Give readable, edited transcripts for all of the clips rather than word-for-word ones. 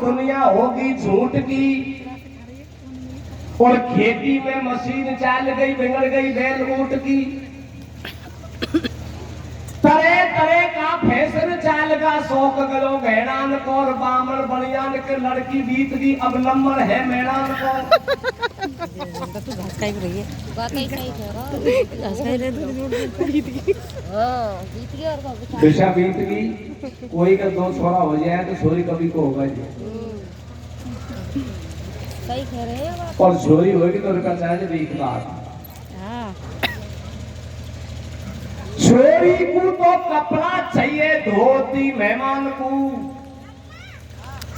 दुनिया होगी झूठ की और खेती में मशीन चाल गई बिगड़ गई बैल ऊंट की। तरह तरह का फैशन चाल का शौक गलो गहरान को और बामण बनियान के लड़की बीत गई अब नंबर है मैदान को। दिशा बीत गई कोई का दो छोरा हो जाए तो छोरी कभी को होगा जी। सही कह रहे हैं और छोरी होगी तो उनका चाहे बीत बात। छोरी को तो कपड़ा चाहिए धोती मेहमान को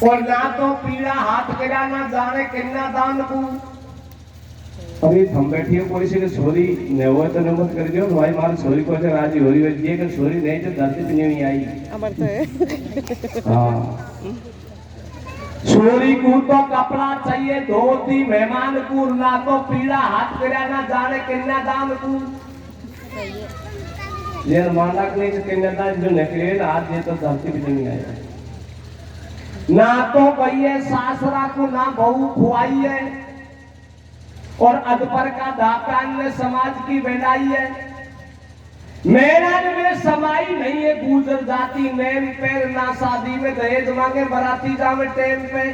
और ना तो पीड़ा हाथ गिरा ना जाने किन्ना दान को। अभी हम बैठिए कोई से छोरी न हो तो नमत कर दियो भाई मार छोरी को से राजी हो रही है ये कि छोरी नहीं तो धरती पे नहीं आई अमर तो है। हां छोरी को तो कपड़ा चाहिए धोती मेहमान को ना तो पीड़ा हाथ गिरा ना जाने किन्ना दान को। सही है ये माना नहीं तो कन्यादान जो निकले ना आज ये तो धरती पे नहीं आया ना तो कहिए सासरा को ना बहू खुआई है और अदपर का दातान ने समाज की बेलाई है। मेरा में समाई नहीं है गुजर जाती नेम पे ना शादी में दहेज मांगे बराती जावे टेम पे।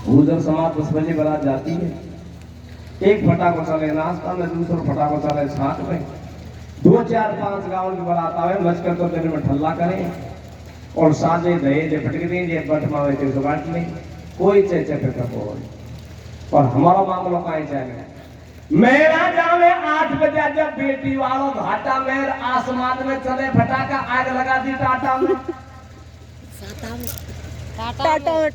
गुजर समाज 10 बजे बारात जाती है एक फटाको चले नाश्ता में दूसरा फटाको चले छाट में 2 4 5 गाँव की बारात आवे मचकर तो दिन में ठल्ला करें और साजे दहेज फटक दें ये बट मावे ते जुबान में कोई चेचे फिर को और हमारा मामला काहे जाए मेरा जावे 8 बजे जब बेटी वालों घाटा में आसमान में चले फटाका आग लगा दी टाटा में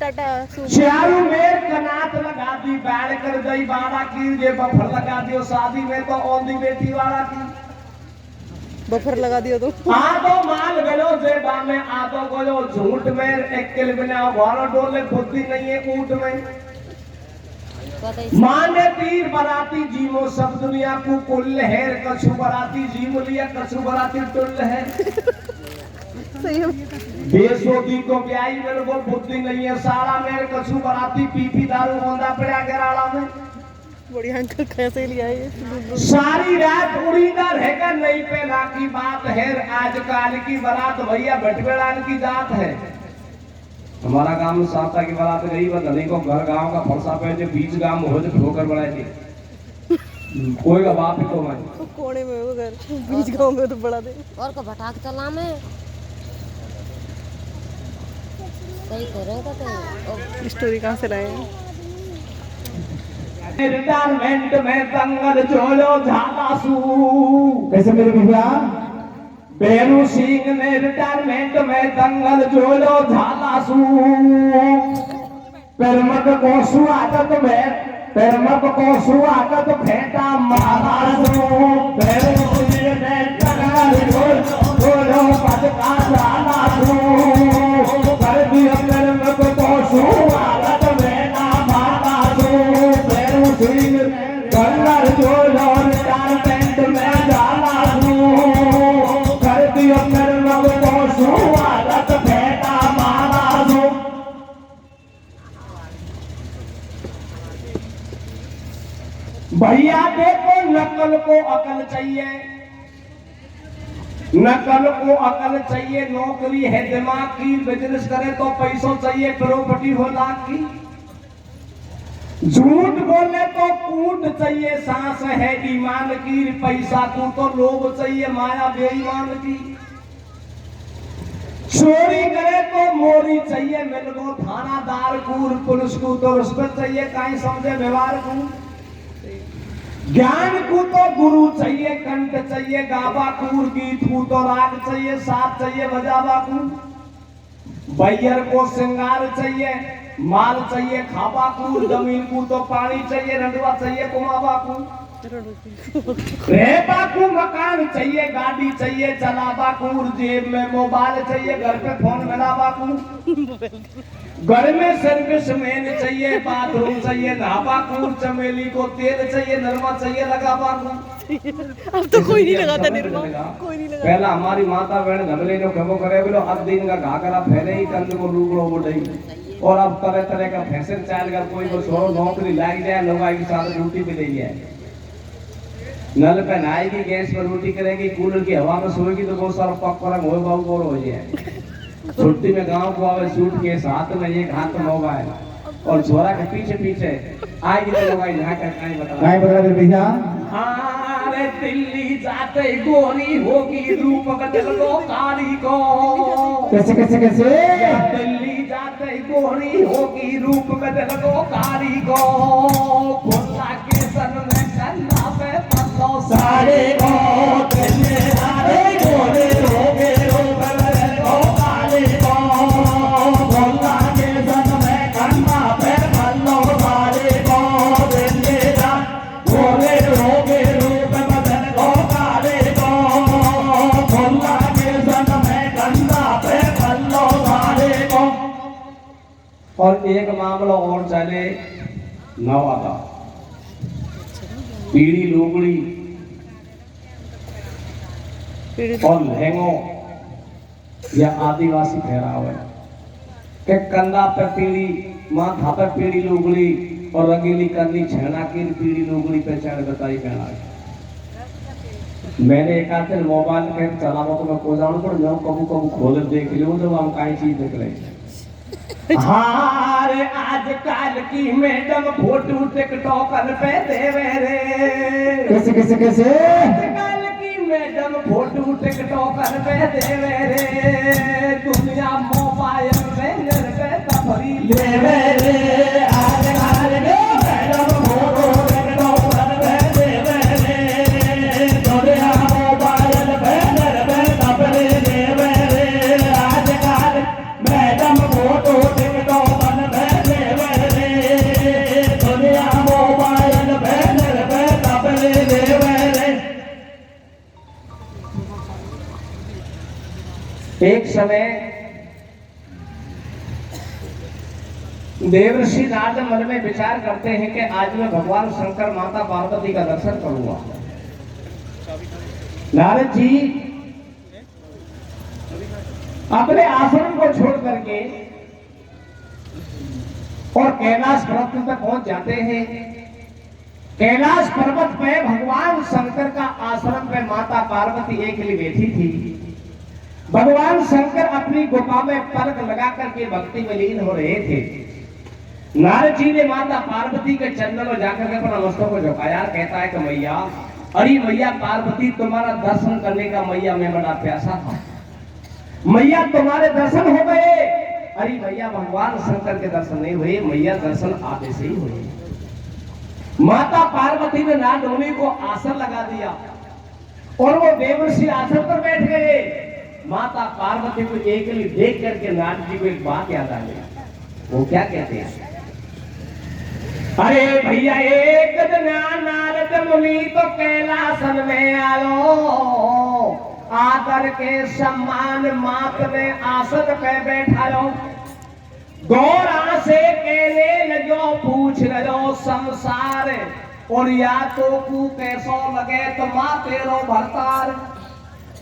टाटा चारू मेर कनात लगा दी बैठ कर गई बाड़ा की ये बफर लगा दियो शादी में तो ओंदी बेटी वाला की बफर लगा दियो तो आधो माल गलो जेबा में आधो गलो झूठ में एक किल बनाओ घोड़ो डोले बुद्धि नहीं है ऊंट में। माने तीर बराती जीवो सब दुनिया को कुल है कछु बराती जीव लिया कछु बराती टुल है। सही है बेसोदी को ब्याई मेरे को बुद्धि नहीं है सारा मेरे कछु बराती पीपी दारू होंदा पड़ा गराला में। बढ़िया अंकल कैसे लिया ये सारी रात उड़ीदा रहेगा नहीं पहला की बात है आजकल की बारात भैया भटबेड़ान की जात है। हमारा गांव में साता की बारात गई बदनी को घर गांव का फरसा पे जो बीच गांव में हो जो ठोकर बढ़ाई थी कोई का बाप ही को मैं तो कोने में वो घर बीच गांव में तो बड़ा दे और को भटाक चला में सही करेगा तो स्टोरी कहां से लाए हैं रिटायरमेंट में दंगल चोलो झालासू कैसे मेरे भैया बेरू सिंह ने रिटायरमेंट में दंगल चोलो झालासू परमत को सुआगत में परमत को सुआगत भेटा महाराजू बेरू सिंह ने दंगल चोलो पटका झालासू कर दिया परमत को सुआगत भेटा महाराजू कलर जो लौन टारपेंट में डाला कर दियो कर लव को सुआगत भेटा महाराजू। भैया देखो नकल को अकल चाहिए नकल को अकल चाहिए नौकरी है दिमाग की बिजनेस करे तो पैसों चाहिए प्रॉपर्टी हो लाख की। झूठ बोले तो कूट चाहिए सांस है ईमान की पैसा को तो लोभ चाहिए माया बेईमान की। चोरी करे तो मोरी चाहिए मिल गो थानादार को पुलिस को तो रिश्वत चाहिए कहीं समझे व्यवहार को। ज्ञान को तो गुरु चाहिए कंठ चाहिए गावा कूर गीत को तो राग चाहिए साथ चाहिए बजावा को। बैयर को श्रृंगार चाहिए माल चाहिए खावा को जमीन को तो पानी चाहिए रंडवा चाहिए कुमावा को। रहबा को मकान चाहिए गाड़ी चाहिए चलावा को जेब में मोबाइल चाहिए घर पे फोन मिलावा को। घर में सर्विस मैन चाहिए बाथरूम चाहिए नहावा को चमेली को तेल चाहिए नरमा चाहिए लगावा को। अब तो कोई नहीं लगाता निर्मा, कोई नहीं लगाता। पहला हमारी माता बहन घबले जो खबो करे बोलो अब दिन का घाघरा फैले ही कंद को रूगड़ो बुढ़ई और अब तरह तरह का फैशन चाल कर कोई को छोड़ो नौकरी लाग जाए लोग की साथ रोटी भी ले जाए नल पे नहाएगी गैस पर रोटी करेगी कूलर की हवा में सोएगी तो बहुत सारा पक परक हो बाबू बोर हो जाए छुट्टी में गांव को आवे सूट के साथ में एक हाथ में मोबाइल और छोरा के पीछे पीछे आएगी तो लोग यहाँ का कहीं बता दे भैया। अरे दिल्ली जाते गोरी होगी रूप बदल लो कारी को कैसे कैसे कैसे दिल्ली जाते गोरी होगी रूप बदल लो कारी को खुदा के सन में कन्ना पे पल्लो सारे को दिल्ली जाते गोरी होगी रूप बदल लो कारी को खुदा के सन में कन्ना पे पल्लो सारे को दिल्ली जाते गोरी होगी रूप बदल लो कारी को खुदा के सन में कन्ना पे पल्लो सारे को। और एक मामला और चले नवा का पीड़ी लुगड़ी और लहंगो या आदिवासी पहराव है के कंधा पे पीड़ी माथा पे पीड़ी लुगड़ी और रंगीली करनी छेना की पीड़ी लुगड़ी पे चढ़ बताई पहना है। मैंने एक आते मोबाइल पे चलावा तो मैं को जानू पर मैं कबू कबू खोल देख लियो तो हम काई चीज देख रहे हारे आजकल की मैडम फोटो टिकटॉकर पे देवे रे कैसे कैसे कैसे आजकल की मैडम फोटो टिकटॉकर पे देवे रे दुनिया मोबाइल में पे तफरी लेवे रे आजकल की मैडम फोटो टिकटॉकर पे देवे रे दुनिया मोबाइल पे तफरी लेवे रे आजकल मैडम फोटो एक समय देवर्षि नारद मन में विचार करते हैं कि आज मैं भगवान शंकर माता पार्वती का दर्शन करूंगा। नारद जी अपने आश्रम को छोड़ करके और कैलाश पर्वत तक पहुंच जाते हैं। कैलाश पर्वत पे भगवान शंकर का आश्रम पे माता पार्वती एक लिए बैठी थी। भगवान शंकर अपनी गुफा में पलक लगा करके भक्ति में लीन हो रहे थे। नारद जी ने माता पार्वती के चरणों में जाकर के अपना मस्तक को झुकाया। कहता है कि मैया, अरे मैया पार्वती तुम्हारा दर्शन करने का मैया मैं बड़ा प्यासा था। मैया तुम्हारे दर्शन हो गए। अरे मैया भगवान शंकर के दर्शन नहीं हुए, मैया दर्शन आते से ही हुए। माता पार्वती ने नारद मुनि को आसन लगा दिया और वो देवर्षि आसन पर बैठ गए। माता पार्वती को एकली देख करके नारद जी को एक बात याद आ गई। वो क्या कहते हैं? अरे भैया एक दिन नारद मुनि तो कैलासन में आयो, आदर के सम्मान मात में आसन पे बैठायो। गौरा से कहने लगो पूछ रहो संसार और या तो तू कैसो लगे तो माँ तेरो भरतार।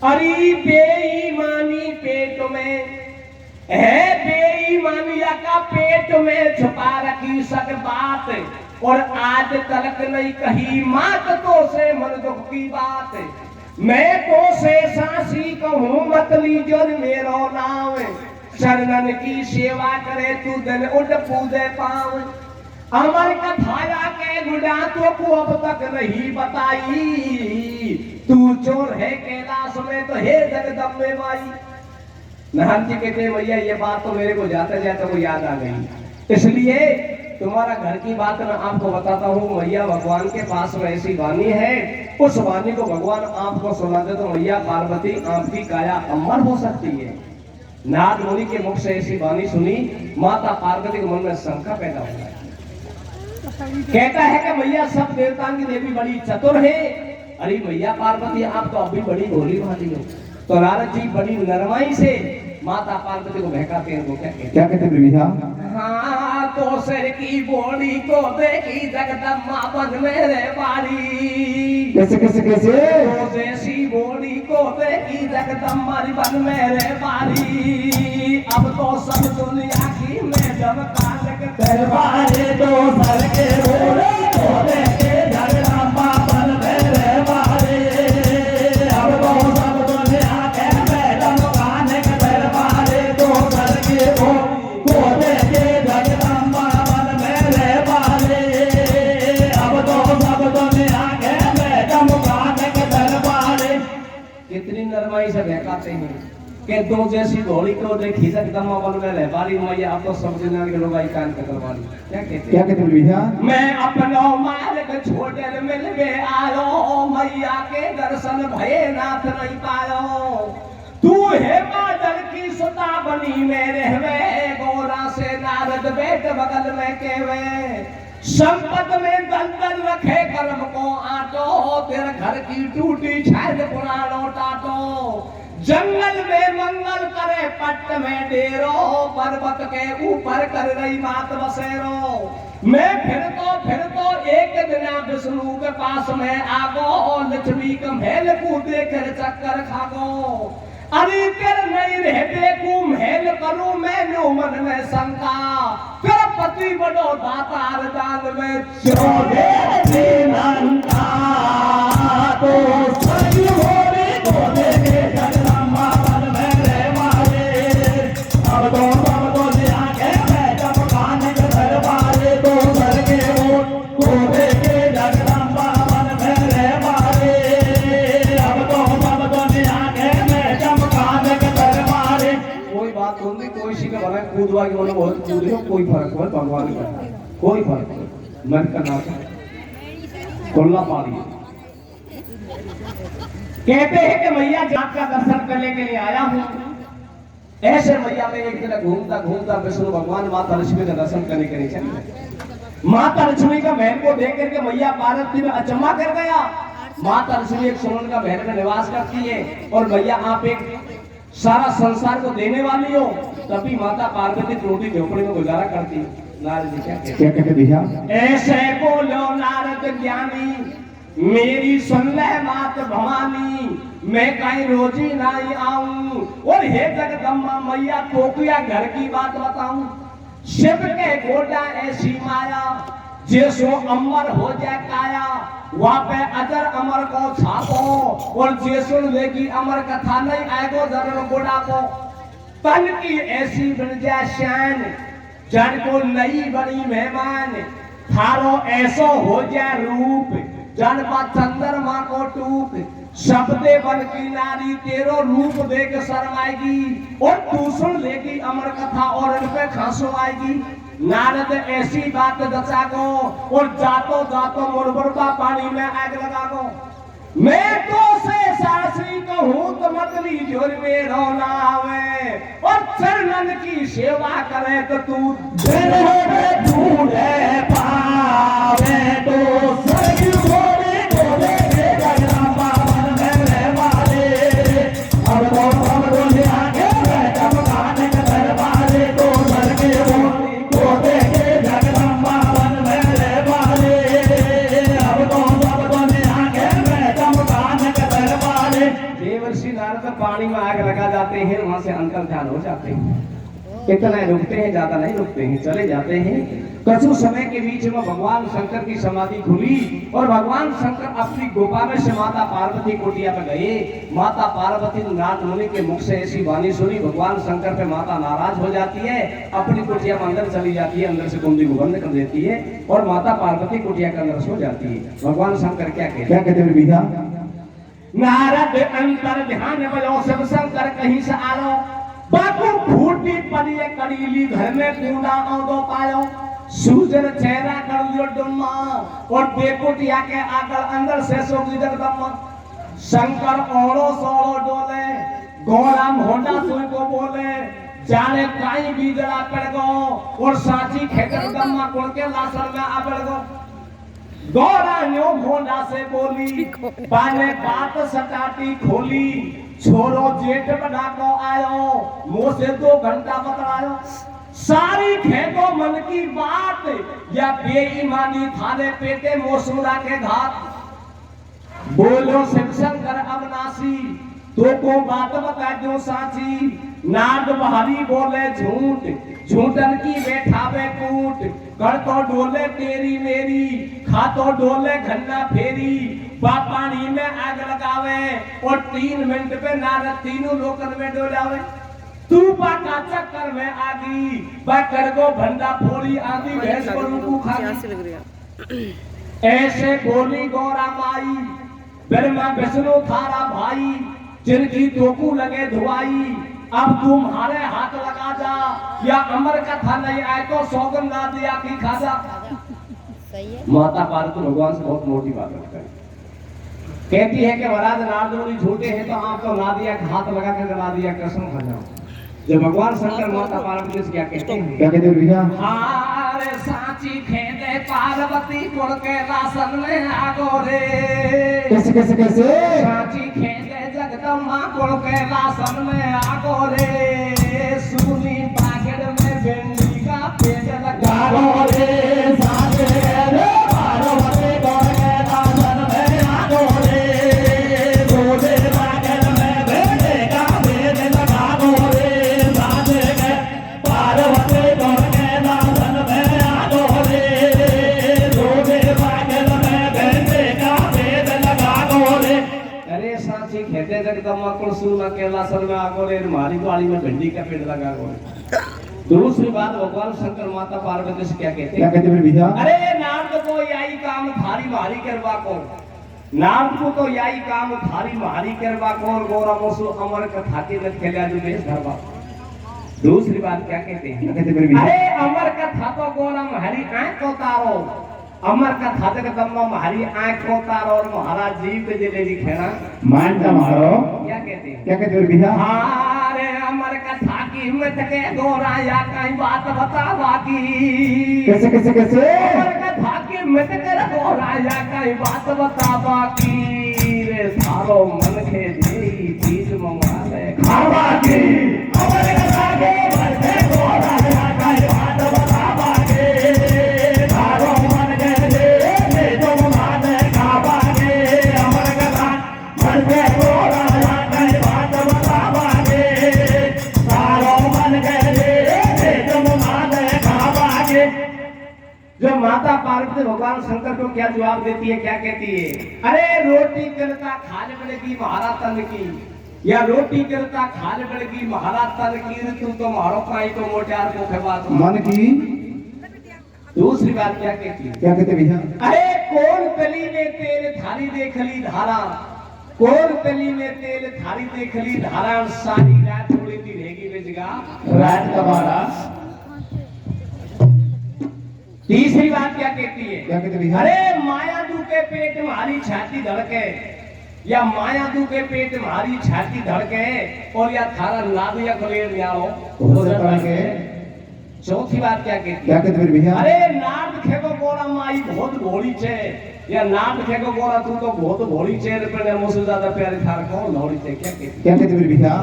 अरे बेईमानी पेट में है, बेईमानिया का पेट में छुपा रखी सक बात और आज तलक नहीं कही मात तो से मन दुख की बात। मैं तो से सासी कहूँ मत लीजो मेरो नाम, शरणन की सेवा करे तू दिन उठ पूजे पाव। अमर कथाया के गुड़ा तो को अब तक नहीं बताई, तू चोर है कैलाश में तो हे जगदम्बे माई। नारद जी कहते भैया ये बात तो मेरे को जाते जाते को याद आ गई, इसलिए तुम्हारा घर की बात मैं आपको बताता हूँ। मैया भगवान के पास में ऐसी वाणी है, उस वाणी को भगवान आपको सुना दे तो मैया पार्वती आपकी काया अमर हो सकती है। नारद मुनि के मुख से ऐसी वाणी सुनी, माता पार्वती के मन में शंका पैदा हो गई। कहता है कि मैया सब देवताओं की देवी बड़ी चतुर है। अरे मैया पार्वती आप तो अभी बड़ी भोली भाली हो। तो नारद जी बड़ी नरमाई से माता पार्वती को बहकाते हैं। वो क्या कहते भैया? हाँ तो सिर की बोली को देखी जगदम्मा बन मेरे बारी। कैसे कैसे कैसे तो जैसी बोली को देखी जगदम्मा बन मेरे बारी। अब तो सब दुनिया की मैडम कालक दरबारे तो सर के बोले तो देखे जगदम्बा बन मेरे बारे। अब तो सब दुनिया के मैडम कालक दरबारे तो सर के बोले देखे जगदम्बा बन मेरे बारे। अब तो सब दुनिया के मैडम कालक दरबारे। कितनी नरमाई से बहकाते हैं कि दो जैसी घोड़ी को देखी जगदम्बा बन मेरे बारी। मैया आप तो सब दुनिया के लोग आई कान कतरवाली क्या कहते हैं भैया? मैं अपनो मार्ग छोड़े मिल में आयो। मैया के दर्शन भये नाथ नहीं पायो। तू है बादल की सुता बनी मेरे वे। गोरा से नारद बेट बगल में केवे। संपत में दलदल रखे कर्म को आटो। तेरे घर की टूटी छाद पुरानो टाटो। जंगल में मंगल करे पट्ट में डेरो। पर्वत के ऊपर कर रही मात बसेरो। मैं फिर तो एक दिन विष्णु के पास में आगो। लक्ष्मी का महल को देकर चक्कर खागो। अरे कर नहीं रहते को महल करूं मैं नो मन में शंका। कर पति बड़ो दातार दान में चोरे जीवंता तो सही होरे तो देखे जगदम्बा बन मेरे मारे। अब तो सब दुनिया के मैडम कालक दरबारे तो सर के को देखे जगदम्बा बन मेरे मारे। अब तो सब दुनिया के मैडम कालक दरबारे। कोई बात होगी कोई सी का बना कूदवा की बोलो बहुत कूद लो कोई फर्क नहीं भगवान का कोई फर्क नहीं। मन का नाम कोल्ला पाली कहते हैं कि मैया जाप का दर्शन करने के लिए आया हूँ। ऐसे मैया में एक दिन घूमता घूमता विष्णु भगवान माता लक्ष्मी का दर्शन करने के लिए चले। माता लक्ष्मी का महल को देख करके मैया पार्वती में अचंभा कर गया। माता लक्ष्मी एक सोन का महल में निवास करती है और मैया आप एक सारा संसार को देने वाली हो। तभी माता पार्वती रोटी झोपड़ी में गुजारा करती। नारद जी क्या कहते भैया? ऐसे बोलो नारद ज्ञानी मेरी सुन ले बात भवानी। मैं कहीं रोजी नहीं आऊं। और हे जगदम्बा मैया तो क्या घर की बात बताऊं। शिव के गोटा ऐसी माया जैसो अमर हो जाए काया। वहां पे अजर अमर को छापो और जैसो लेगी अमर कथा नहीं आएगो जरूर गोड़ा को। तन की ऐसी बन जाए शान जड़ को नई बनी मेहमान। थारो ऐसो हो जाए रूप जन पा चंद्रमा को टूक। शब्दे बन की नारी तेरो रूप देख शर्माएगी। और तू सुन लेगी अमर कथा और इन पे खांसो आएगी। नारद ऐसी बात दचागो और जातो जातो मुरमुरका पानी में आग लगागो। मैं तो से सासरी कहूँ तो मतली जोर में रोना आवे। और चरणन की सेवा करे तो तू ढूंढे पावे तो सही होरे तो देखे जगदम्बा बन मेरे मारे। अब तो सब दुनिया के मैडम कालक दरबारे तो सर के को देखे जगदम्बा बन मेरे मारे। अब तो सब दुनिया के मैडम कालक दरबारे। देवर्षि नारद पानी में आग लगा जाते हैं। वहां से अंतर ध्यान हो जाते हैं। इतना रुकते हैं ज्यादा नहीं रुकते हैं चले जाते हैं। कुछ समय के बीच में भगवान शंकर की समाधि खुली और भगवान शंकर अपनी गुफा में से माता पार्वती कुटिया पे गए। माता पार्वती नाथ मुनि के मुख से ऐसी वाणी सुनी। भगवान शंकर पे माता नाराज हो जाती है। अपनी कुटिया में अंदर चली जाती है। अंदर से कुंडी को बंद कर देती है और माता पार्वती कुटिया के अंदर सो जाती है। भगवान शंकर क्या कहते हैं भैया? नारद अंतर ध्यान बलो शिव शंकर कहीं से आलो। बापू फूटी पड़ी कड़ीली घर में कूड़ा औदो पायो। सूजन चेहरा कर लियो डुम्मा और बेकुटिया के आकर अंदर से सो जगदम्मा। शंकर ओड़ो सोड़ो डोले गोरा मोटा सुई को बोले। जाने काई बीजड़ा पड़ गो और साची खेकर दम्मा कोड़ के लासर में आ पड़ गो। गोरा न्यो भोंडा से बोली बाने बात सटाटी खोली। छोरो जेठ बना को आयो मुंह से 2 घंटा बतलायो। सारी खेदो मन की बात या बेईमानी थाने पेटे मोसुरा के घात बोलो शिव शंकर अविनाशी तो को बात बता दो साची नाद बहारी बोले झूठ झूठन की बैठावे कूट कर तो डोले तेरी मेरी खा तो डोले घन्ना फेरी पानी में आग लगावे और 3 मिनट पे नारद तीनों लोकन में डोलावे तू पाका चक्कर में आगी कर गो भंडा फोड़ी आगी भैंस को रुकू खागी ऐसे बोली गौरा माई ब्रह्मा विष्णु थारा भाई जिनकी तोकू लगे धुआई अब तुम्हारे हाथ लगा जा या अमर कथा नहीं आए तो सौगंधा दिया की खाजा सही है। माता पार्वती भगवान से बहुत मोटी बात करते हैं कहती है कि महाराज नारदमुनि झूठे हैं तो आप तो नादिया का हाथ लगा कर नादिया कसम खा जाओ जब भगवान शंकर माता पार्वती से क्या कहते हैं क्या कहते हैं भैया हारे साची खेदे पार्वती कुड़ के रासन में आगो रे कैसे कैसे कैसे साची खेदे जगदम्बा कुड़ के रासन में आगो रे सुनी बागड़ में भिंडी का पेट लगा रे साथे रे पार्वती कुड़ के रासन में आगो रे रोजे बागड़ में भिंडी का पेट लगा रे पार्वती कुड़ के रासन में आगो रे रोजे बागड़ में भिंडी का पेट लगा रे अरे साची खेदे जगदम्बा कुड़ सुना के रासन में आगो रे मारी वाली में भिंडी का पेट लगा रे दूसरी बात भगवान शंकर माता पार्वती से क्या कहते क्या हैं कहते हैं भैया अरे नारद को यही काम थारी मारी करवा को नारद को तो यही काम थारी मारी करवा को और गौरा मोसु अमर कथा के न खेला जो देश धरवा दूसरी बात क्या कहते हैं क्या कहते हैं भैया अरे अमर कथा तो गौरा हरी आंख को तारो अमर कथा जगदम्बा हरी आंख को तारो और महाराज जीव के जिले लिखेना मान का मारो क्या कहते हैं क्या कहते हैं भैया अरे अमर कथा की हिम्मत के गौरा या कहीं बात बता बाकी कैसे कैसे कैसे अमर कथा की हिम्मत के गौरा या कहीं बात बता बाकी रे सारो मन के जी चीज मंगा ले खावा की अमर कथा के मन के गौरा या कहीं बात बता बाकी सारो मन के जी जो माने खावा के अमर कथा मन के गौरा या कहीं बात बता बाकी सारो मन के जी जो माने खावा के जो माता पार्वती भगवान शंकर को क्या जवाब देती है क्या कहती है अरे रोटी करता खाने पड़ेगी महाराज तन की या रोटी करता खाने पड़ेगी महाराज तन की तू तो मारो काई तो मोटार को खवा मन की दूसरी बात क्या कहती है क्या कहते भैया अरे कौन कली में तेल थारी देखली धारा कौन कली में तेल थारी देखली धारा सारी रात थोड़ी सी रहेगी बेजगा रात का बारा तीसरी बात क्या कहती है क्या कहते भैया अरे मायादू के पेट में हमारी छाती धड़के या मायादू के पेट में हमारी छाती धड़के और या थारा नाद या खलेर न्याओ हो सकता है चौथी बात क्या कहती है क्या कहते भैया अरे नाद खेगो गोरा माई बहुत भोली छे या नाद खेगो गोरा तू तो बहुत भोली छे पर ने मुझसे ज्यादा प्यारी थार कौन भोली छे क्या कहती क्या कहते भैया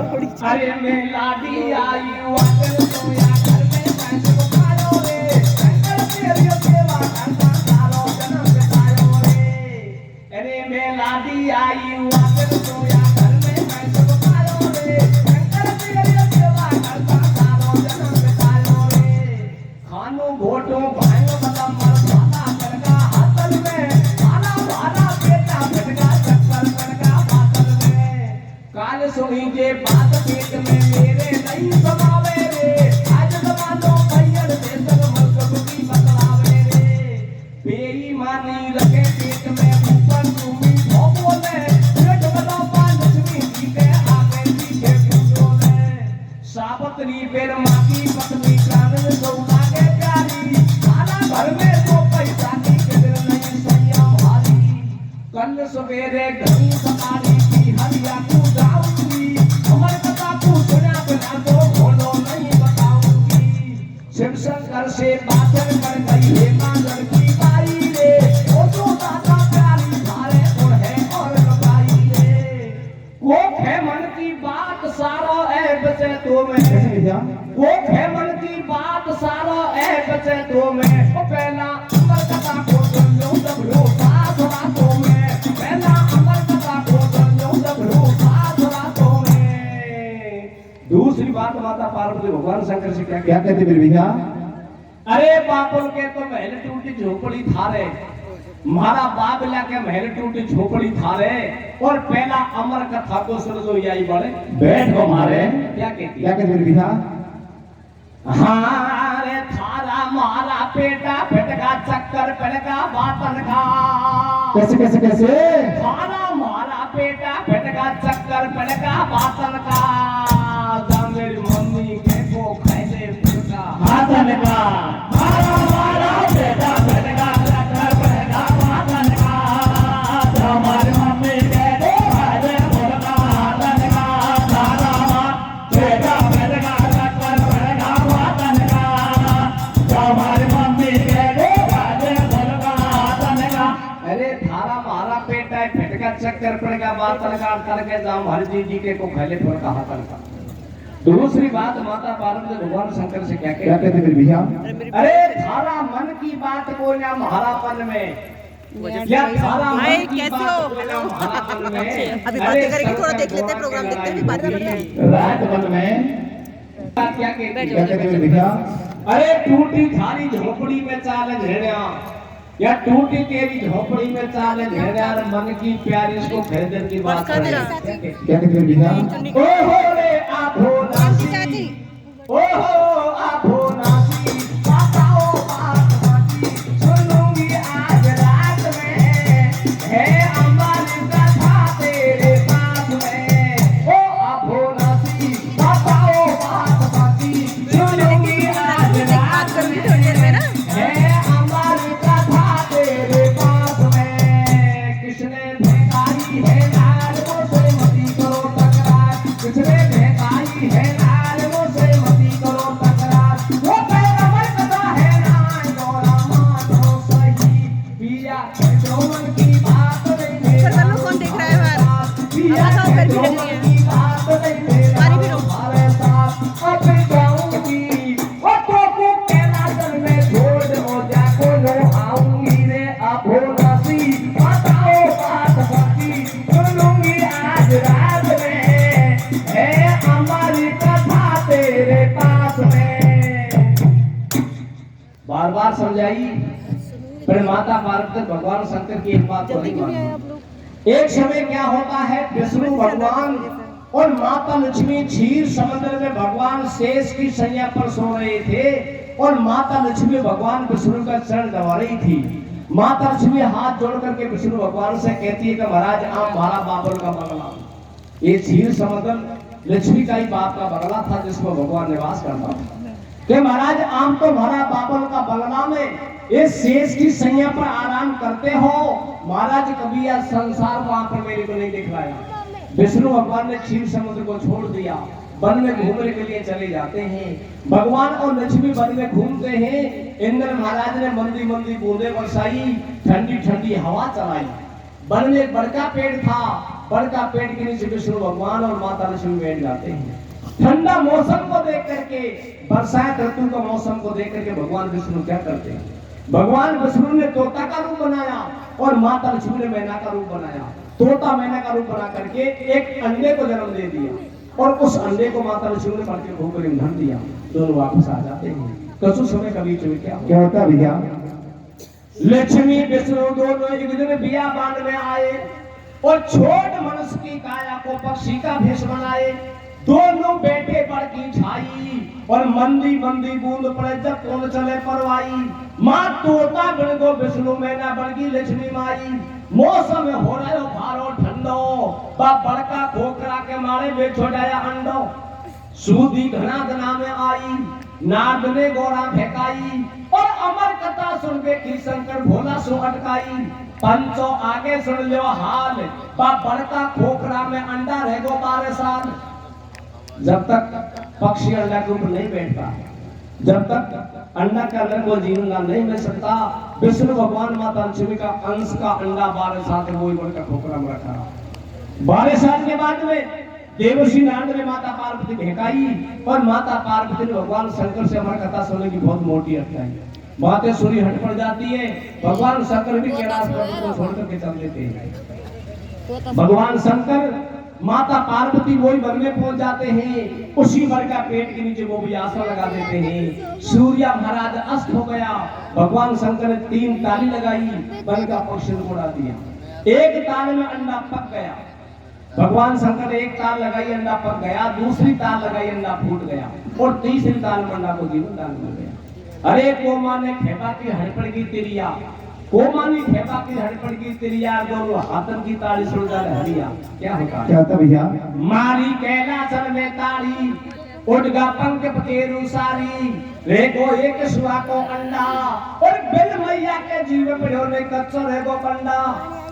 अरे मैं लाडी आई वाकर तो या घर में पैसे को खायो रे शंकर तेरी सेवा करता सारो जन्म बितायो रे अरे मैं लाडी आई वाकर तो या घर में पैसे को खायो रे शंकर तेरी सेवा करता सारो जन्म बितायो रे खानो घोटो भाइयों बता मर भाला करका हाथल में भाला भाला बेटा भटका चक्कर करका हाथल में काल सुनी जे बात पेट में मेरे नहीं समावे रे आज जमानो भैयर दे सब मलक की बतलावे रे बेईमानी रखे पेट में ऊपर तुमी भोगो ले पेट बनो पालचमी जी के आगे पीछे पूछो ले साबतनी बेर माकी पत्नी प्राण सौदा के प्यारी खाना घर में तो पैसा की कदर नहीं सैया भारी कल सवेरे घनी सवारी की हरिया तू जाऊंगी अमर कथा तू सुना बिना तो बोलो नहीं बताऊंगी शिव शंकर से बातन कर गई है मांगन की बाई रे ओ तो दादा प्यारी थारे और है और लगाई रे वो है मन की बात सारो ऐब से तो मैं कैसे भैया वो है मन की बात सारो ए बचे तो में ओ पहला अमर कथा को सुन लो जब रो साथ रातों में पहला अमर कथा को सुन लो जब रो साथ रातों में। दूसरी बात माता पार्वती भगवान शंकर से क्या कहते फिर भैया? अरे बापुल के तो महल टूटी झोपड़ी थारे, मारा बाबला के महल टूटी झोपड़ी थारे और पहला अमर कथा को सुन लो यही बड़े बैठ को मारे। क्या कहती क्या कहते फिर भैया? हाँ रे थारा मारा पेटा फटका चक्कर पड़का बातन का। कैसे कैसे कैसे? थारा मारा पेटा फटका चक्कर पड़का बातन का। जब मेरी मम्मी के को खैले फटका हाथन का। मारा मारा बेटा फटका चक्कर पड़का हाथन का। हमारी मम्मी के को खैले फटका हाथन का। मारा मारा बेटा फटका चक्कर पड़का हाथन का। हमारी मम्मी के को खैले फटका हाथन का। अरे थारा मारा पेटा फटका चक्कर पड़ेगा बातन का करके जाम हरजी जी के को खैले फटका हाथन का। दूसरी बात माता पार्वती भगवान शंकर से क्या क्या कहते कहते फिर भैया? अरे थारा मन की बात को ना महारापन में क्या थारा भाई, मन की कैसे बात हो? को ना महारापन में। अभी बातें करेंगे, थोड़ा देख लेते हैं, प्रोग्राम देखते हैं, फिर बातें करते हैं। रात मन में क्या कहते क्या कहते फिर भैया? अरे टूटी थारी झोपड़ी में चाल झेड़िया या टूटी तेरी झोपड़ी में चाल झेड़िया मन की प्यारी इसको खरीदने की बात कर दे है। रहा। क्या कहते फिर भैया? ओ हो रे आभो नासी ओ हो आभो नासी बताओ बात बाकी सुनूंगी आज रात में है अमर कथा तेरे पास में। ओ आभो नासी बताओ बात बाकी सुनूंगी आज रात में है अमर कथा तेरे पास में। किसने भेदाई है नार मुझसे मती करो तकरार। किसने भेदाई है नार मुझसे मती करो तकरार। वो पैगंबर कथा है ना गौरा मानो सही पिया जो मन की बात नहीं सर, लोग कौन देख रहा है बाहर? पिया आवाज़ और गर्मी जो लग मन रही है। की बात नहीं मेरा पानी पी लो। हमारे साथ अब जाऊंगी वो तो को कहना चल मैं छोड़ दो जाको नो आऊंगी रे आभो नासी बताओ बात बाकी सुनूंगी आज रात में है हमारी कथा तेरे पास में। बार बार समझाई पर माता पार्वती भगवान शंकर की एक बात को नहीं मानी। एक समय क्या होता है विष्णु भगवान और माता लक्ष्मी क्षीर समुद्र में भगवान शेष की सैया पर सो रहे थे और माता लक्ष्मी भगवान विष्णु का चरण दबा रही थी। माता लक्ष्मी हाथ जोड़ करके विष्णु भगवान से कहती है कि महाराज आप हमारा बाबुल का बंगला। ये क्षीर समुद्र लक्ष्मी का ही बाप का बंगला था जिसमें भगवान निवास करता था। कि महाराज आम तो हमारा बाबुल का बंगला में इस शेष की सैया पर आराम करते हो। महाराज कभी यह संसार वहां पर मेरे को नहीं दिखलाया। विष्णु भगवान ने क्षीर समुद्र को छोड़ दिया, वन में घूमने के लिए चले जाते हैं। भगवान और लक्ष्मी वन में घूमते हैं। इंद्र महाराज ने मंदी मंदी बूंदे बरसाई, ठंडी ठंडी हवा चलाई। वन में एक बड़का पेड़ था, बड़का पेड़ के नीचे विष्णु भगवान और माता लक्ष्मी बैठ जाते हैं। ठंडा मौसम को देख करके, बरसात ऋतु का मौसम को देख करके भगवान विष्णु क्या करते हैं? भगवान विष्णु ने तोता का रूप बनाया और माता लक्ष्मी ने मैना का रूप बनाया। तोता मैना का रूप बना करके एक अंडे को जन्म दे दिया और उस अंडे को माता लक्ष्मी ने पढ़ के भूख ईंधन दिया। दोनों वापस आ जाते हैं। कुछ समय कभी क्या होता भैया? लक्ष्मी विष्णु दोनों एक दिन बियाबान में आए और छोट मनुष्य की काया को पक्षी का भेष बनाए। दोनों बेटे पर की छाई और मंदी मंदी बूंद पड़े जब कौन चले परवाई। माँ तोता बन गो विष्णु मैना बन गई लक्ष्मी माई। मौसम हो रहा है भारो ठंडो, बाप बड़का खोखरा के मारे वे छोड़ाया अंडो। सूदी घना दना में आई, नाद ने गोरा फेंकाई और अमर कथा सुन के की शंकर भोला सो अटकाई। पंचो आगे सुन लो हाल, बाप बड़का खोखरा में अंडा रह गो 12 साल। जब तक पक्षी अंडा के ऊपर नहीं बैठता, जब तक अंडा के अंदर कोई जीवन नहीं मिल सकता, विष्णु भगवान माता लक्ष्मी का अंश का अंडा 12 साल के वही बड़का खोखरा में रखा। 12 साल के बाद में देवर्षि नारद ने माता पार्वती भेंकाई और माता पार्वती ने भगवान शंकर से हमारी कथा सुनने की बहुत मोटी अटकाई। बातें सुनी हट पड़ जाती है। भगवान शंकर भी कैलाश पर्वत को छोड़ करके चल देते हैं। भगवान शंकर माता पार्वती वही वन में पहुंच जाते हैं। उसी वर का पेट के नीचे वो भी आसन लगा देते हैं। सूर्य महाराज अस्त हो गया। भगवान शंकर ने 3 ताली लगाई, वन का पक्षी उड़ा दिया। एक ताल में अंडा पक गया। भगवान शंकर ने एक ताल लगाई, अंडा पक गया। दूसरी ताल लगाई, अंडा फूट गया। और तीसरी ताल में अंडा को जीवन दान मिल गया। अरे कोमा ने खेपा की हड़पड़ की तिरिया, कोमा ने खेपा की हड़पड़ की तिरिया, दोनों हाथन की ताली सुलझा हरिया। क्या होता है? क्या होता भैया? मारी कैलासन में ताड़ी, उड़गा पंख पतेरु सारी, रेगो एक सुआ को अंडा, और बिल मैया के जीव पड़ो ने कच्चो रेगो पंडा।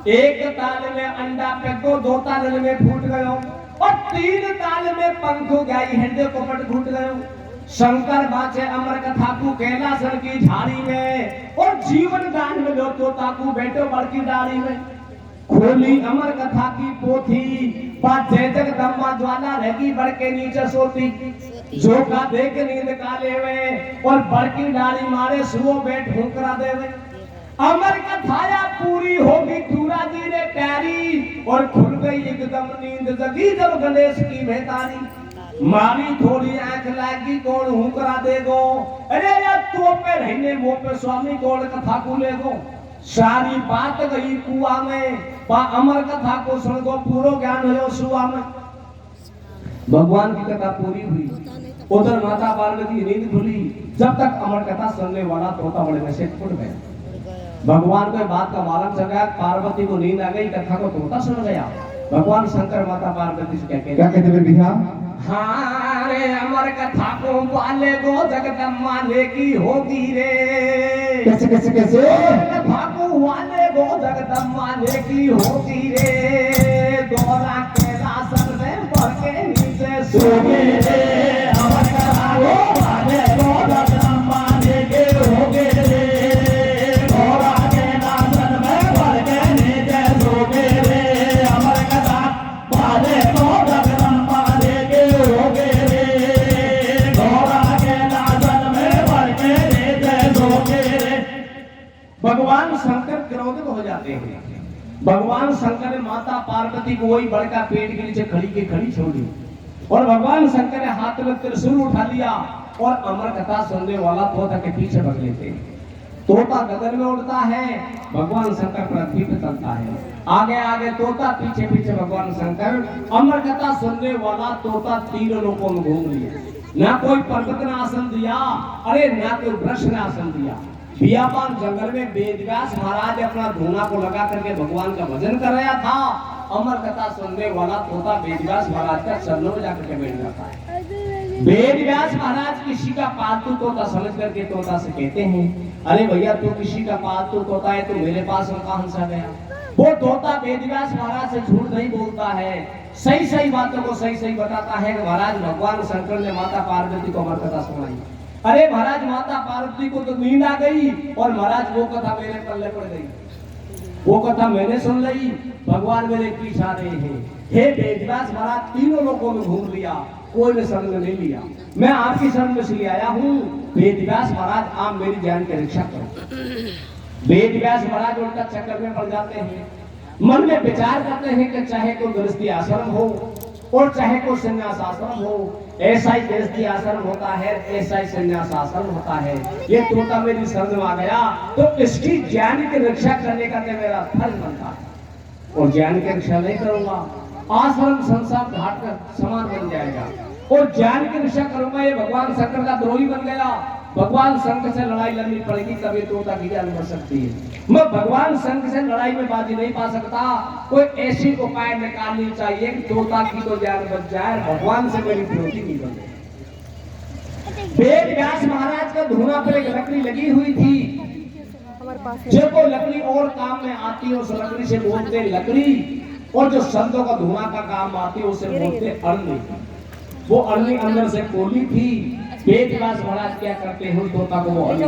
एक ताल में अंडा पेगो, 2 ताल में फूट गयो, और 3 ताल में पंख गई हृदय को पट फूट गयो। शंकर बाचे अमर कथा को कैलासन की झाड़ी में, और जीवन दान में लो तोता को बैठो बड़की डाली में। खोली अमर कथा की पोथी, बात जय जगदम्बा ज्वाला रहेगी बढ़ के नीचे सोती। जो का देख नींद काले में, और बड़की डाली मारे सुओ बैठ हुंकरा देवे। अमर कथाया पूरी होगी तुरा जी ने प्यारी, और खुल गई एकदम नींद जगी जब गणेश की बेतारी। मारी थोड़ी आंख लागी कौन हुंकरा देगो, अरे यार तो पे रहने वो पे स्वामी कौन कथा को लेगो। सारी बात गई कुआ में, बा अमर कथा को सुन गो पूरो ज्ञान हो सुआ में। भगवान की कथा पूरी हुई। उधर माता पार्वती नींद खुली। जब तक अमर कथा सुनने वाला तोता बड़े में से फूट गया। भगवान को बात का मालूम चल गया। पार्वती को नींद आ गई, कथा को तोता सुन गया। भगवान शंकर माता पार्वती से क्या कहते हैं भैया? हाँ रे अमर कथा को वाले गो जगदम्बा ने की होगी रे। कैसे कैसे कैसे? कथा को वाले गो जगदम्बा ने की होगी रे। दोहरा कैलासन में बढ़ के नीचे सोगे रे। अमर कथा को वाले गो जगदम्बा ने की होगी रे। दोहरा कैलासन में बढ़ के नीचे सोगे रे। अमर कथा वाले गो जगदम्बा ने की होगी रे। दोहरा कैलासन में बढ़ के नीचे सोगे रे। भगवान शंकर क्रोधित हो जाते हैं। भगवान शंकर ने माता पार्वती को वही बड़का पेट के नीचे खड़ी के खड़ी छोड़ी, और भगवान शंकर ने हाथ में त्रिशूल उठा लिया, और अमर कथा सुनने वाला तोता के पीछे भाग लेते। तोता गगन में उड़ता है, भगवान शंकर पृथ्वी पे चलता है। आगे आगे तोता, पीछे पीछे भगवान शंकर। अमर कथा सुनने वाला तोता 3 लोकों में घूम लिया। ना कोई पर्वत ने आसन दिया, अरे ना कोई वृक्ष ने आसन दिया। बियाबान जंगल में वेदव्यास महाराज अपना धूना को लगा करके भगवान का भजन कर रहा था। अमर कथा सुनने वाला तोता वेदव्यास महाराज का चरणों में जाकर के बैठ जाता है। वेदव्यास महाराज किसी का पालतू तोता समझ करके तोता से कहते हैं, अरे भैया तू किसी का पालतू तोता है, तो मेरे पास हम कहां से गया। वो तोता वेदव्यास महाराज से झूठ नहीं बोलता है, सही सही बातों को सही सही बताता है। महाराज भगवान शंकर ने माता पार्वती को अमर कथा सुनाई। अरे महाराज माता पार्वती को तो नींद आ गई, और महाराज वो कथा मेरे पल्ले पड़ गई। वो कथा मैंने सुन ली, भगवान मेरे पीछे आ रहे हैं। हे वेदव्यास महाराज 3 लोगों में घूम लिया, कोई ने शरण में नहीं लिया। मैं आपकी शरण में इसलिए आया हूँ। वेदव्यास महाराज आप मेरी जान की रक्षा करो। वेदव्यास महाराज उनका चक्कर में पड़ जाते हैं। मन में विचार करते हैं कि चाहे कोई गृहस्थी आश्रम हो, और चाहे कोई संन्यास आश्रम हो, ऐसा ही गृहस्थी आश्रम होता है, ऐसा ही संन्यास आश्रम होता है। ये तोता मेरी शरण में आ गया, तो इसकी ज्ञान की रक्षा करने का तो मेरा फर्ज बनता है। और ज्ञान की रक्षा नहीं करूंगा, आश्रम संसार घाट का समान बन जाएगा। और ज्ञान की रक्षा करूंगा, ये भगवान शंकर का द्रोही बन गया। भगवान शंकर से लड़ाई लड़नी पड़ेगी, तभी तोता की जान बच सकती है। मैं भगवान शंकर से लड़ाई में बाजी नहीं पा सकता। कोई ऐसी उपाय निकालनी चाहिए कि तोता की तो जान बच जाए, भगवान से मेरी विरोधी नहीं बने। वेदव्यास महाराज का धूना पर एक लकड़ी लगी हुई थी, जो को लकड़ी और काम में आती है उस लकड़ी से बोलते लकड़ी, और जो संतों का धूना का काम आती है उसे बोलते अरनी। वो अरनी अंदर से कोली थी। वेदव्यास महाराज क्या करते हैं, तोता को वो अरनी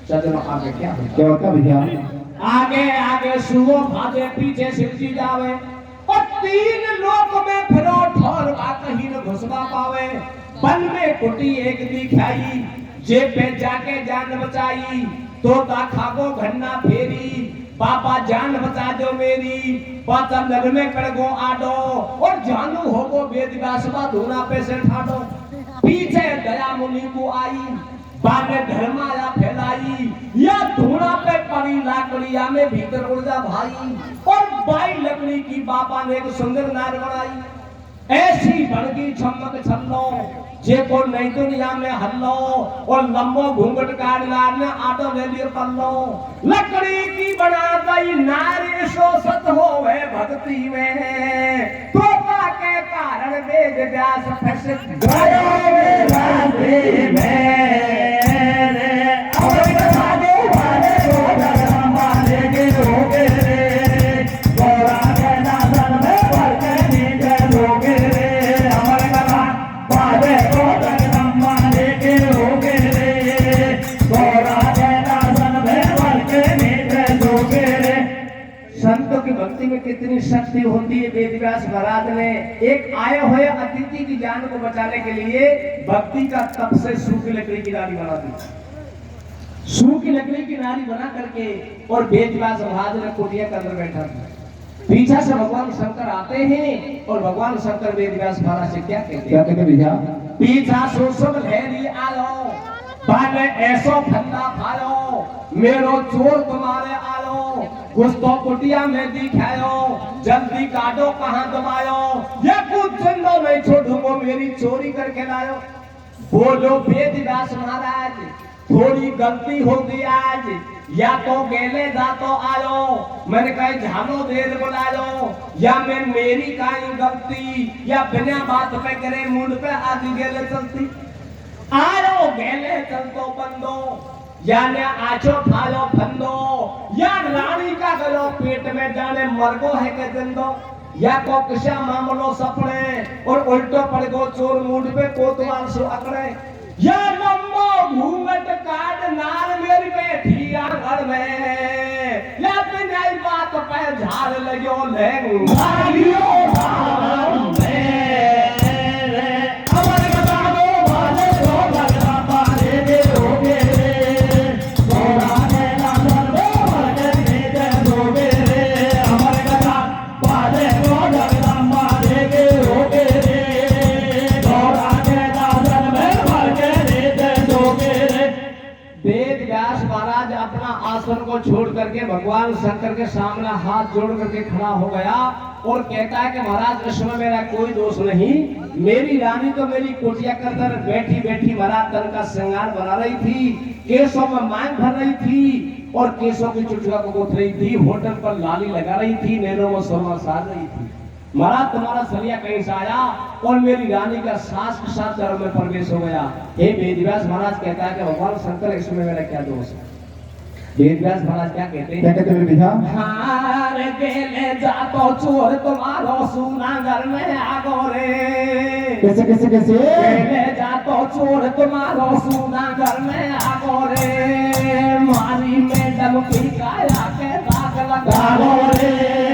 चलो आगे क्या होता भैया? आगे आगे सुओ भागे, पीछे शिव जी जावे, और तीन लोक में फिरो ठोर बा कहीं न घुसवा पावे। बन में कुटी एक दिखाई, जे पे जाके जान बचाई। तोता खागो घन्ना फेरी, बाबा जान बचा दो मेरी। पाचा नर में कड़गो आडो, और जानू होगो वेद व्यासवा धूना पे से ठाडो। पीछे दया मुनि को आई, बाने धर्माया फैलाई। या धूना पे पड़ी लाकड़िया में भीतर उड़ जा भाई। और बाई लकड़ी की बाबा ने एक सुंदर नार बनाई। ऐसी बड़गी चमक छल्लो, जे को नहीं दुनिया में हल्लो। और लंबो घूंघट काट लाने आटो ले लियो पल्लो। लकड़ी की बना गई नारी शोषित होवे भक्ति में। तोता के कारण वेद व्यास फंस गयो वे रास्ते में। संतों की भक्ति में कितनी शक्ति होती है। वेद व्यास महाराज ने एक आए हुए अतिथि की जान को बचाने के लिए भक्ति का तप से सूखी लकड़ी की नारी बना दी। सूखी लकड़ी की नारी बना करके और वेद व्यास महाराज ने कुटिया के अंदर बैठा था। पीछा से भगवान शंकर आते हैं और भगवान शंकर वेद व्यास महाराज से क्या कहते भैया? पीछा सुसुम लहरी आलो, बाले ऐसो फंदा फालो। मेरो चोर तुम्हारे आलो, कुछ तो कुटिया में दिखायो। जल्दी काटो कहां दबायो, ये कुछ जिंदो नहीं छोड़ूंगो, मेरी चोरी करके लायो। बोलो वेद व्यास महाराज, थोड़ी गलती हो गई आज। या तो गेले जा तो आयो, मैंने कहा झालो देर बुलायो। या मैं मेरी काई गलती, या बिना बात पे करे मुंड पे आदि गेले चलती। आरो गेले चल तो बंदो, या ने आचो फालो फंदो। या रानी का गलो पेट में जाने मरगो है के जिंदो। या को किसा मामलो सपने, और उल्टो पड़ गो चोर मुंड पे कोतवाल सो अकड़े। या लंबो घूंघट काट नार मेरी बैठी आंगन में। या बिना बात पे झाड़ लगो लेंग भागियो भागम में। आसन को छोड़ करके भगवान शंकर के सामने हाथ जोड़ करके खड़ा हो गया और कहता है कि महाराज इसमें मेरा कोई दोष नहीं। मेरी रानी तो मेरी कुटिया के अंदर बैठी बैठी महाराज तन का श्रृंगार बना रही थी, केसों में मांग भर रही थी और केसों की चुटकियों को गोथ रही थी, होटल पर लाली लगा रही थी, नैनों में सुरमा साध रही थी। महाराज तुम्हारा सलिया कहीं से आया और मेरी रानी का सास के साथ धर्म में प्रवेश हो गया। हे वेद व्यास महाराज कहता है कि भगवान शंकर इसमें मेरा क्या दोष है? वेद व्यास महाराज क्या कहते हैं? क्या कहते हैं भैया? हार गेले जातो चोर तुम्हारो सुना घर में आगो रे। कैसे कैसे कैसे? गेले जातो चोर तुम्हारो सुना घर में आगो रे। मारी मैडम की काया के दाग लगाओ रे।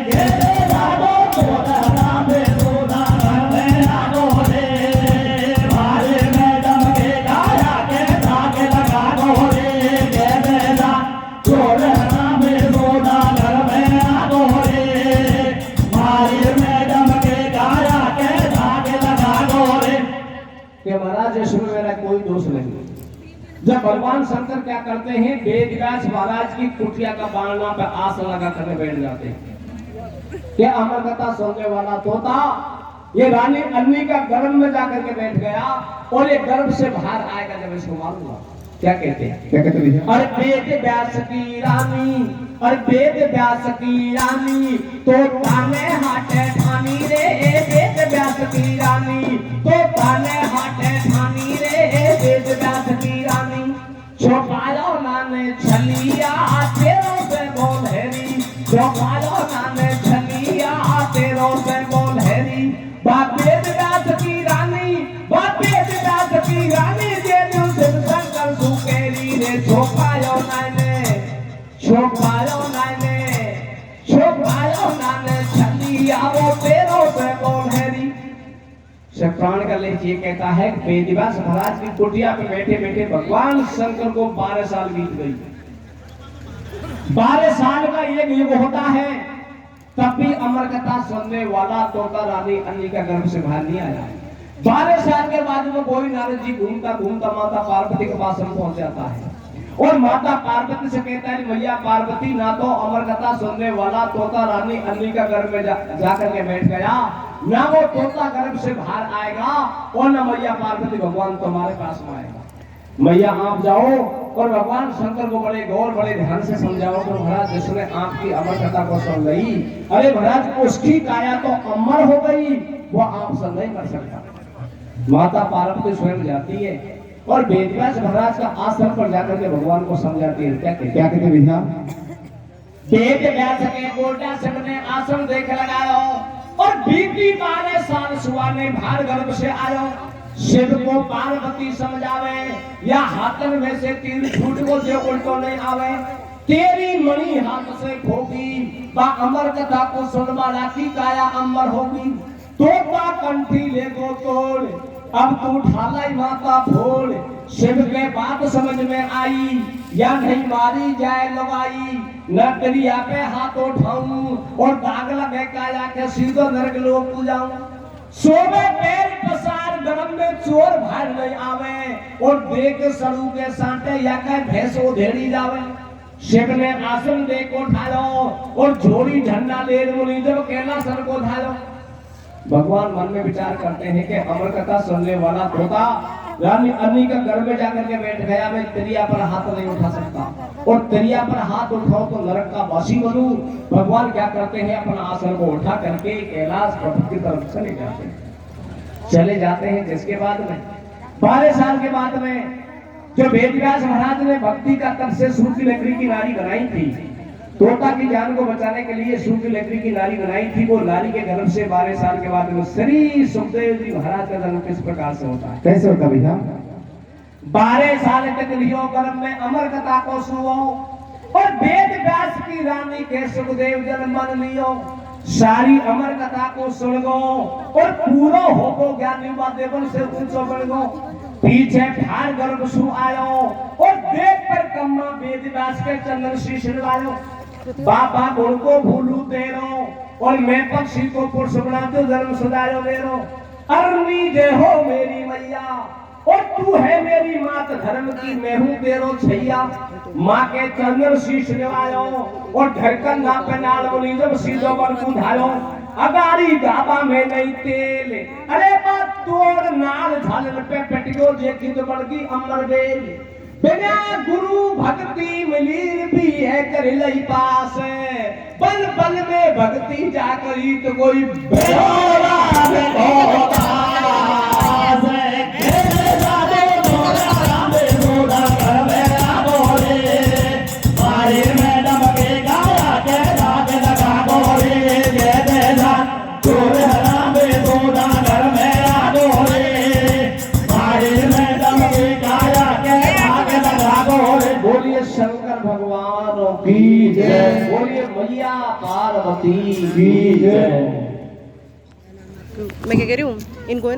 गेले जातो चोर रामे सुना घर में आगो रे। मारी मैडम की काया के दाग लगाओ रे। गेले जा चोर रामे सुना घर में आगो रे। मारी मैडम के काया के दाग लगाओ रे। कि महाराज इसमें मेरा कोई दोष नहीं। जब भगवान शंकर क्या करते हैं, वेद व्यास महाराज की कुटिया का बारना पे आस लगा कर बैठ जाते हैं। कि अमर कथा सुनने वाला तोता ये रानी अन्नी का गर्भ में जाकर के बैठ गया और ये गर्भ से बाहर आएगा जब इसको मारूंगा। क्या कहते हैं? क्या कहते हैं? अरे वेद व्यास की रानी, अरे वेद व्यास की रानी तो ताने हाटे ठानी रे। वेद व्यास की रानी तो ताने हाटे ठानी रे। वेद व्यास की रानी चौपालो नाने छलिया तेरो से बोल हैरी। चौपालो नाने छलिया तेरो से बोल हैरी। बाप वेद व्यास की रानी, बाप वेद व्यास की रानी जे शंकर सुकेरी रे। चौपालो नाने, चौपालो नाने, चौपालो नाने छलिया वो तेरो प्राण का लेख ये कहता है कि वेदव्यास महाराज की कुटिया पे बैठे बैठे भगवान शंकर को 12 साल बीत गई। 12 साल का एक युग होता है, तब भी अमर कथा सुनने वाला तोता रानी अन्नी का गर्भ से बाहर नहीं आया। 12 साल के बाद में कोई नारद जी घूमता घूमता माता पार्वती के पास में पहुंच जाता है और माता पार्वती से कहता है मैया पार्वती, ना तो अमर कथा सुनने वाला तोता रानी अन्नी का गर्भ में जाकर के बैठ गया, ना वो तोता गर्भ से बाहर आएगा और न मैया पार्वती भगवान तुम्हारे पास में आएगा। मैया आप जाओ और भगवान शंकर को बड़े गौर बड़े ध्यान से समझाओ कि महाराज जिसने आपकी अमर कथा को सुन गई, अरे महाराज उसकी काया तो अमर हो गई, वो आप सब नहीं कर सकता। माता पार्वती स्वयं जाती है और वेदव्यास महाराज का आश्रम पर जाकर के भगवान को समझाती है। क्या कहते भैया? वेदव्यास के गोटा ने आश्रम देख लगाओ और बीती 12 साल सुहाने भार गर्भ से आयो, शिव को पार्वती समझावे या हाथन में से तीर छूट को जो उल्टो नहीं आवे, तेरी मणि हाथ से खोगी बा अमर कथा को सुन वाला की काया अमर होगी। तोता कंठी ले गो तोड़, अब तू ढालाई माता भोल, शिव के बात समझ में आई या नहीं मारी जाए लगाई, न दरिया पे हाथ उठाऊं और दाग लगे काया के सीधो नरक लोक को जाऊं। सोवे पैर पसार गरम में चोर भार नहीं आवे और देख सड़ू के सांटे या कह भैंस उधेड़ी जावे। शिव ने आसन दे को ठालो और झोड़ी झंडा ले मुनि जब कैलाश को ढालो। भगवान मन में विचार करते हैं कि अमर कथा सुनने वाला तोता रानी अन्नी का गर्भ में जाकर के बैठ गया, मैं त्रिया पर हाथ नहीं उठा सकता और त्रिया पर हाथ उठाओ तो नरक का वासी बनूं। भगवान क्या करते हैं, अपना आसन को उठा करके कैलाश पर्वत की तरफ चले जाते हैं। जिसके बाद में 12 साल के बाद में जो वेदव्यास महाराज ने भक्ति का तप से सूखी लकड़ी की नारी बनाई थी, तोता की जान को बचाने के लिए सूखी लकड़ी की नारी बनाई थी, वो नारी के गर्भ से 12 साल के बाद में श्री सुखदेव जी महाराज का जन्म किस प्रकार से होता है? कैसे होता भैया? 12 साल तक लियो गर्भ में अमर कथा को सुनो और वेदव्यास की रानी के सुखदेव जन्म मन लियो, सारी अमर कथा को सुन गो और पूरा हो गो ज्ञानी देवन से ऊंचो बढ़ गो। पीछे भार गर्भ सु आयो और देख कर कम्मा वेदव्यास के चंदन शीश लगायो। बाबा गुण को भूलू तेरो और मैं पक्षी को पुरुष बनाते जन्म सदायो मेरो। अरुणी जय हो मेरी मैया और तू है मेरी मात धर्म की, मैं हूँ तेरो छैया। माँ के चंदन शीश लगायो और धड़कन ना पे नाल बोली जब सीधो पर बुधायो। अगारी गाबा में नहीं तेल, अरे बात तोड़ नाल झालर पे पटियो देखी तो बढ़ गई अमर बेल। बिना गुरु भक्ति मिली भी है कर लई पास, बल बल में भक्ति जा करी तो कोई बेहोरा में होता की जय, बोलिए मैया पार्वती की जय। मैं क्या कह रही हूँ इनको